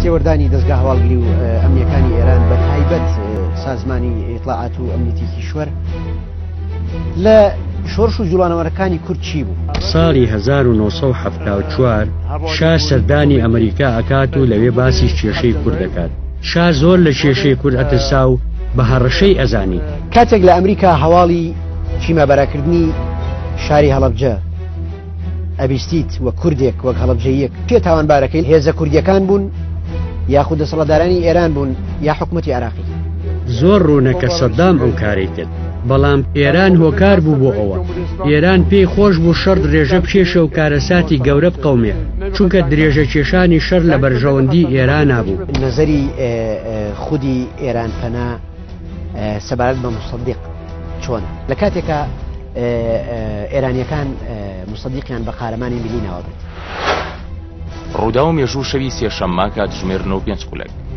سێوەردانی دەستگا هەواڵگری و ئەمنیەکانی ئێران بە تایبەت سازمانی ئیطلاعات و ئەمنیەتی کیشوەر لە شۆرش و جوڵانەوەرەکانی کورد چی بوو؟ ساڵی 1974 شا سەردانی ئەمریکا ئەکات و لەوێ باسی کێشەی کورد دەکات. شا زۆر لە کێشەی کورد ئەترسا و بە هەڕەشەی ئەزانی. کاتێک لە ئەمریکا هەواڵی چیمەبەرەکردنی شاری هەڵەبجە ئەبیستیت وە کوردێک وەک هەڵەبجەیەک پێ تاوانبارەکەی هێزە کوردیەکان بوون یاخود دەسەڵاتدارانی ئێران بوون یا حکوومەتی عێراقی. زۆر ڕوونەکە سەدام ئەم کارەی کرد، بەڵام ئێران هۆکار بوو بۆ ئەوە. ئێران پێی خۆش بوو شەڕ درێژە بکێشە و کارەساتی گەورە بقەومێ، چونکە درێژە کێشانی شەڕ لە بەرژەوەندی ئێران بوو. نەزەری خودی ئێران پەنا سەبارەت بە مصدیق چۆن لە کاتێکە ئێرانیەکان مصدیقیان بە قارەمانی ملی ناوە بێت. ڕوودا و مێژوو شەوی سێشەممە کاتژمێر 9:05